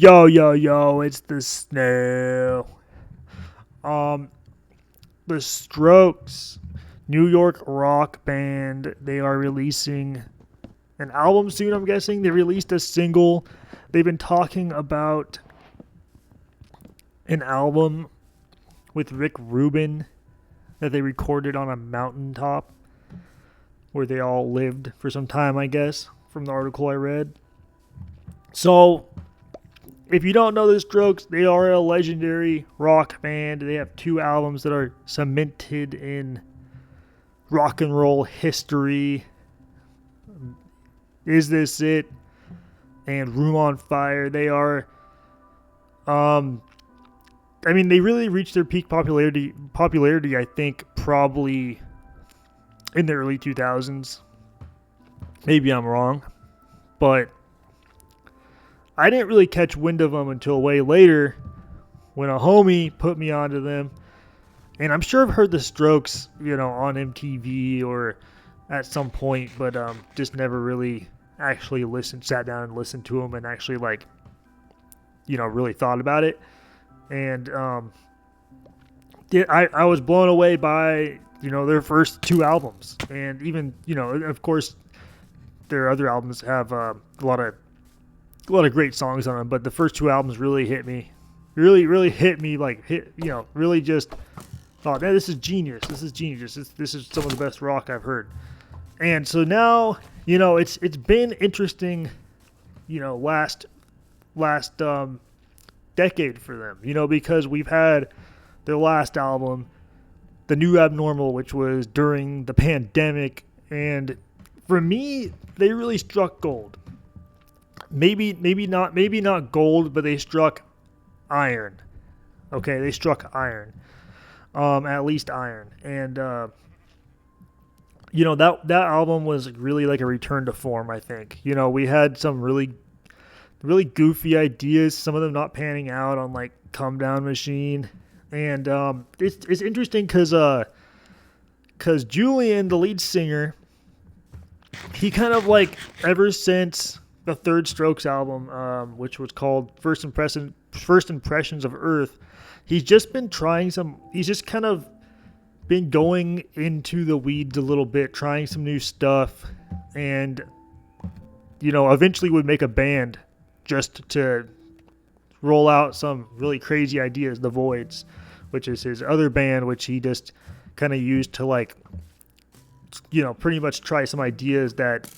Yo, yo, yo, it's the Snail. Um, the Strokes, New York rock band, they are releasing an album soon, I'm guessing. They released a single. They've been talking about an album with Rick Rubin that they recorded on a mountaintop where they all lived for some time, I guess, from the article I read. So, if you don't know the Strokes, they are a legendary rock band. They have two albums that are cemented in rock and roll history. Is This It? And Room on Fire. They are they really reached their peak popularity I think probably in the early 2000s. Maybe I'm wrong, but I didn't really catch wind of them until way later when a homie put me onto them. And I'm sure I've heard the Strokes, on MTV or at some point, but just never really actually sat down and listened to them and actually really thought about it. And I was blown away by, their first two albums. And even, of course, their other albums have a lot of great songs on them, but the first two albums really hit me. Really hit me, really just thought, man, this is genius. This is some of the best rock I've heard. And so now, it's been interesting, last decade for them, because we've had their last album, The New Abnormal, which was during the pandemic, and for me, they really struck gold. Maybe not gold, but they struck iron. Okay, they struck iron. At least iron. And that album was really like a return to form, I think. We had some really goofy ideas, some of them not panning out on like Come Down Machine. And it's interesting cuz Julian, the lead singer, he kind of ever since the third Strokes album, which was called First Impressions of Earth, he's just been he's just kind of been going into the weeds a little bit, trying some new stuff, and, eventually would make a band just to roll out some really crazy ideas, The Voids, which is his other band, which he just kind of used to pretty much try some ideas that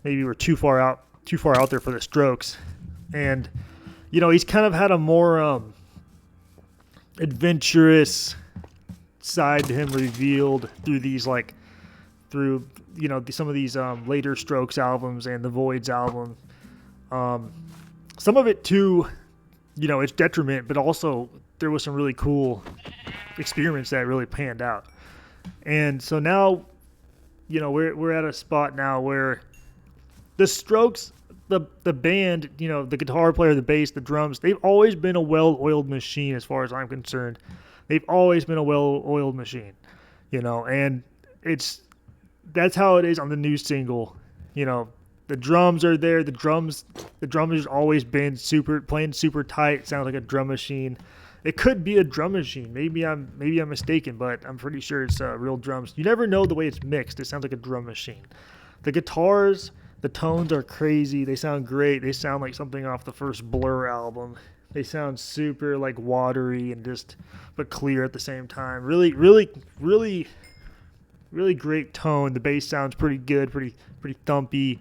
maybe were too far out there for the Strokes. And he's kind of had a more adventurous side to him revealed through these some of these later Strokes albums and the Voids album. Some of it too, its detriment, but also there was some really cool experiments that really panned out. And so now, we're at a spot now where the Strokes, the band, the guitar player, the bass, the drums, they've always been a well-oiled machine as far as I'm concerned. They've always been a well-oiled machine, and that's how it is on the new single. The drums are there. The drummers always been playing super tight. Sounds like a drum machine. It could be a drum machine. Maybe I'm mistaken, but I'm pretty sure it's real drums. You never know the way it's mixed. It sounds like a drum machine. The guitars, the tones are crazy. They sound great. They sound like something off the first Blur album. They sound super watery and but clear at the same time. Really great tone. The bass sounds pretty good, pretty thumpy.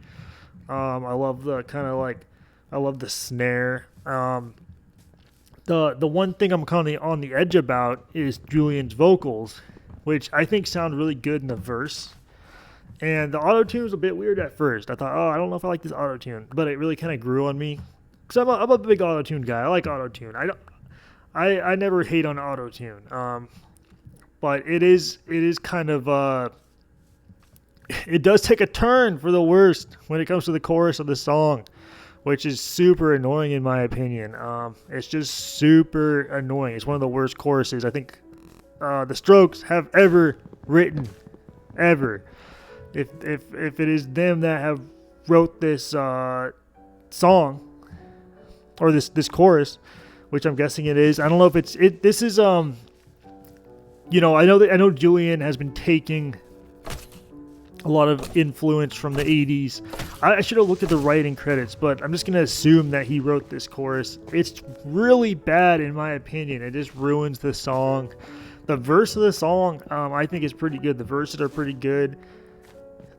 I love I love the snare. The one thing I'm kind of on the edge about is Julian's vocals, which I think sound really good in the verse. And the auto-tune was a bit weird at first. I thought, I don't know if I like this auto-tune, but it really kind of grew on me. Because I'm a big auto-tune guy. I like auto-tune. I never hate on auto-tune. But it is kind of it does take a turn for the worst when it comes to the chorus of the song, which is super annoying in my opinion. It's just super annoying. It's one of the worst choruses I think the Strokes have ever written, ever. If it is them that have wrote this song, or this chorus, which I'm guessing it is. I don't know if this is you know, I know Julian has been taking a lot of influence from the 80s. I should have looked at the writing credits, but I'm just going to assume that he wrote this chorus. It's really bad in my opinion. It just ruins the song. The verse of the song, I think is pretty good. The verses are pretty good.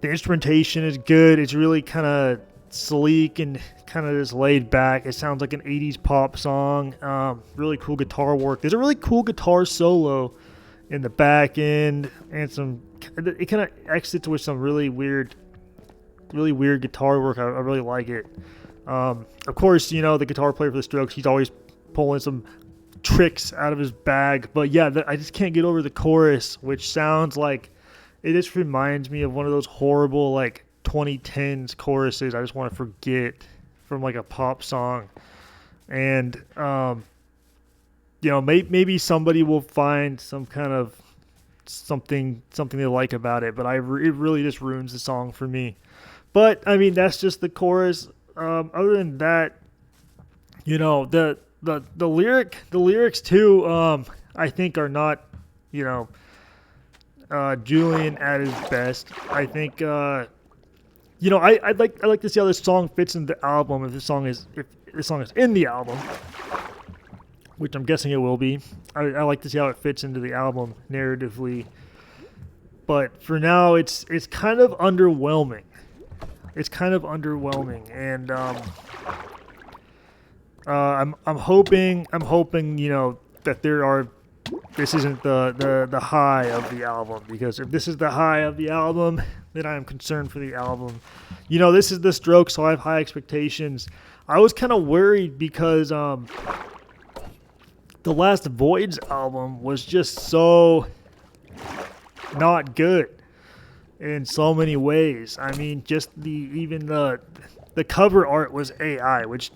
The instrumentation is good. It's really kind of sleek and kind of just laid back. It sounds like an 80s pop song. Really cool guitar work. There's a really cool guitar solo in the back end, and it kind of exits with some really weird guitar work. I really like it. Of course, you know, the guitar player for the Strokes, he's always pulling some tricks out of his bag. But yeah, I just can't get over the chorus, which sounds like, it just reminds me of one of those horrible like 2010s choruses I just want to forget from like a pop song. And you know, maybe somebody will find some kind of something they like about it, but it really just ruins the song for me. But I mean, that's just the chorus. Other than that, you know, the lyrics too, I think are not, you know, Julian at his best. I think, you know, I'd like to see how this song fits in the album. If this song is in the album, which I'm guessing it will be. I like to see how it fits into the album narratively. But for now, it's kind of underwhelming. And I'm hoping, you know, that this isn't the high of the album, because if this is the high of the album, then I am concerned for the album. You know, this is the Strokes, so I have high expectations. I was kind of worried because the last Voids album was just so not good in so many ways. I mean, just even the cover art was AI, which,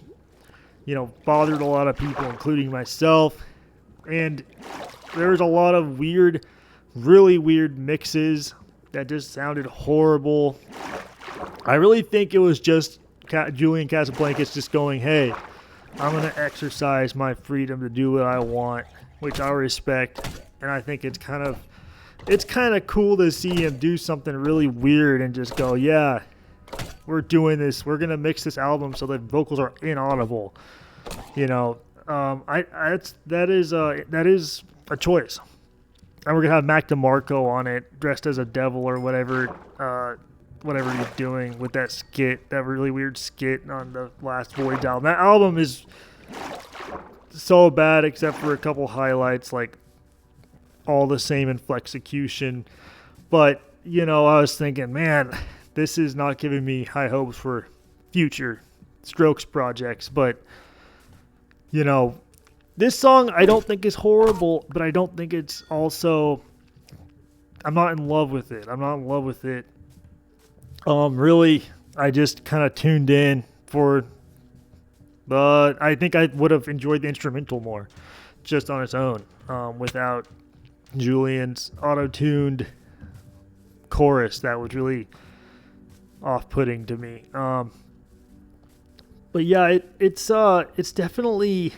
you know, bothered a lot of people, including myself. And there was a lot of really weird mixes that just sounded horrible. I really think it was just Julian Casablancas just going, hey, I'm going to exercise my freedom to do what I want, which I respect. And I think it's kind of cool to see him do something really weird and just go, yeah, we're doing this. We're going to mix this album so that vocals are inaudible. You know, that is a choice. And we're going to have Mac DeMarco on it, dressed as a devil or whatever he's doing with that skit, that really weird skit on the last Voids album. That album is so bad except for a couple highlights, like all the same in Flexecution. But, you know, I was thinking, man, this is not giving me high hopes for future Strokes projects. But, you know, this song I don't think is horrible, but I don't think it's also, I'm not in love with it. Really, I just kind of tuned in but I think I would have enjoyed the instrumental more, just on its own, without Julian's auto-tuned chorus that was really off-putting to me. But yeah, it definitely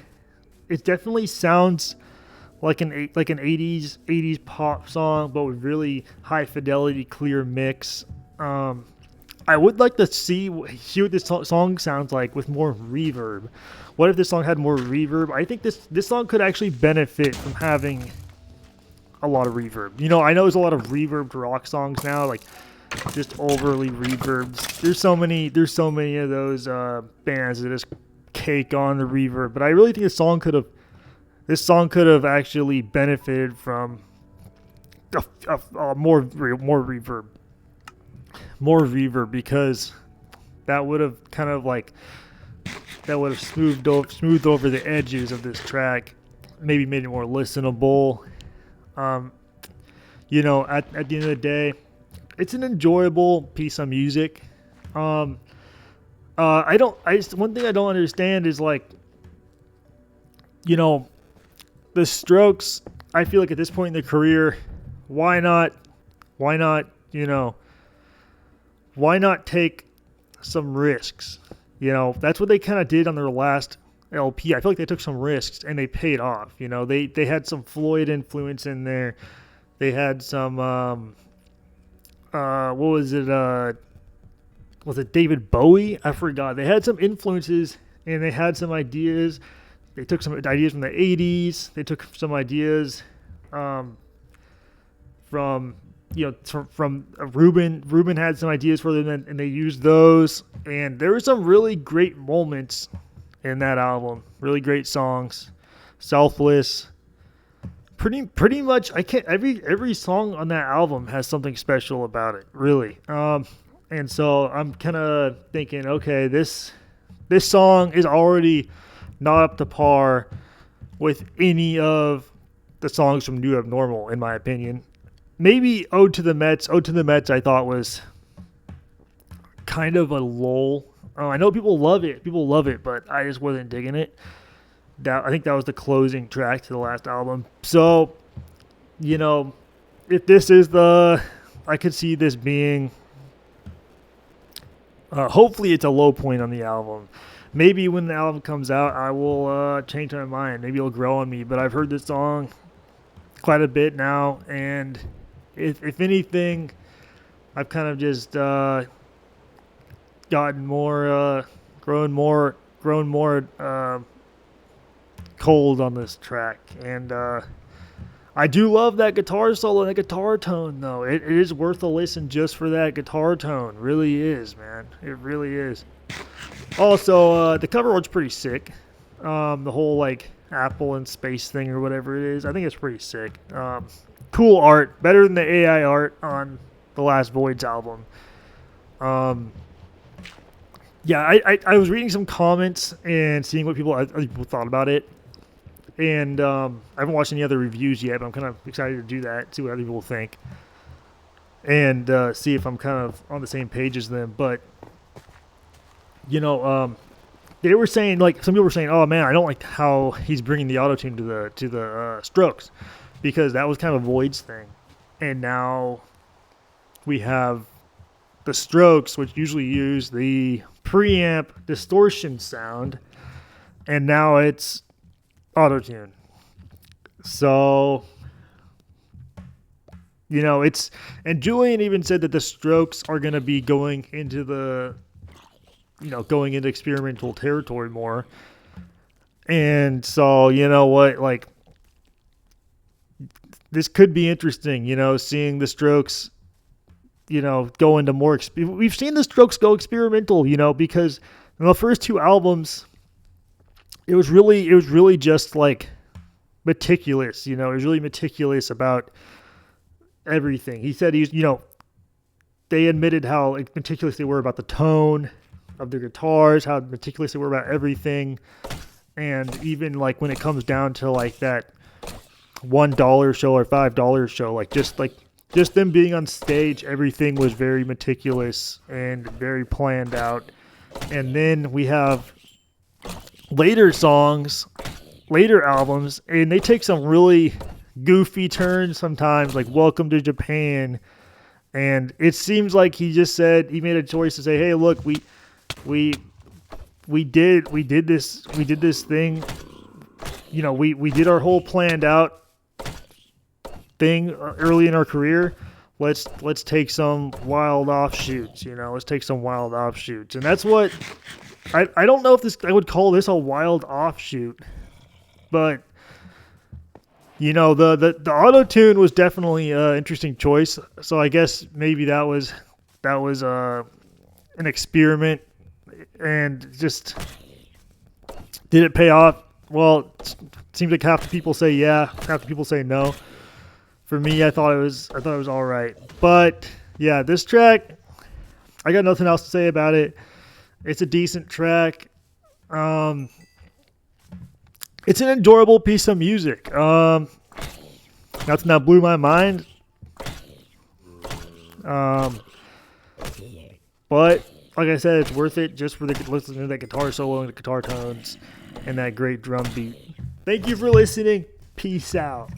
sounds like an 80s pop song, but with really high fidelity, clear mix. I would like to see what this song sounds like with more reverb. What if this song had more reverb? I think this song could actually benefit from having a lot of reverb. You know, I know there's a lot of reverbed rock songs now, like just overly reverbed. There's so many of those bands that just cake on the reverb. But I really think this song could have actually benefited from more reverb. More reverb, because that would have smoothed over the edges of this track, maybe made it more listenable. You know, at the end of the day, it's an enjoyable piece of music. One thing I don't understand is, like, you know, the Strokes, I feel like at this point in their career, why not, you know, why not take some risks? You know, that's what they kind of did on their last LP. I feel like they took some risks and they paid off. You know, they had some Floyd influence in there. They had some what was it? Was it David Bowie? I forgot. They had some influences and they had some ideas. They took some ideas from the 80s. They took some ideas from Ruben. Ruben had some ideas for them, and they used those. And there were some really great moments in that album. Really great songs. Selfless. Pretty much. Every song on that album has something special about it. Really. And so I'm kind of thinking, okay, this song is already not up to par with any of the songs from New Abnormal, in my opinion. Maybe Ode to the Mets. Ode to the Mets I thought was kind of a lull. I know people love it. But I just wasn't digging it. I think that was the closing track to the last album. So, if this is I could see this being, hopefully it's a low point on the album. Maybe when the album comes out, I will change my mind. Maybe it'll grow on me. But I've heard this song quite a bit now, and if anything, I've kind of just gotten grown more cold on this track. And I do love that guitar solo and that guitar tone, though. It is worth a listen just for that guitar tone. Really is, man. It really is. Also, the cover art's pretty sick. The whole Apple and space thing or whatever it is, I think it's pretty sick. Cool art, better than the AI art on the last Voids album. Yeah, I was reading some comments and seeing what people thought about it, and I haven't watched any other reviews yet, but I'm kind of excited to do that, see what other people think, and see if I'm kind of on the same page as them. But they were saying, some people were saying, oh man, I don't like how he's bringing the auto-tune to the Strokes, because that was kind of a Voids thing. And now we have the Strokes, which usually use the preamp distortion sound, and now it's auto-tune. So, and Julian even said that the Strokes are going to be going into experimental territory more. And so, what, this could be interesting, seeing the Strokes, go into more, we've seen the Strokes go experimental, because in the first two albums, it was really just meticulous, it was really meticulous about everything. He said they admitted how meticulous they were about the tone of their guitars, how meticulous they were about everything. And even when it comes down to that $1 show or $5 show, just them being on stage, everything was very meticulous and very planned out. And then we have later songs, later albums, and they take some really goofy turns sometimes, like Welcome to Japan. And it seems like he just said, he made a choice to say, hey, look, we did this thing, we did our whole planned out thing early in our career. Let's take some wild offshoots, let's take some wild offshoots. And that's what I don't know if I would call this a wild offshoot, but the auto-tune was definitely an interesting choice. So I guess maybe that was an experiment, and just did it pay off? Well, it seems like half the people say yeah, half the people say no. For me, I thought it was all right. But yeah, this track, I got nothing else to say about it. It's a decent track. It's an enjoyable piece of music. Nothing that blew my mind. But like I said, it's worth it just for listening to that guitar solo and the guitar tones and that great drum beat. Thank you for listening. Peace out.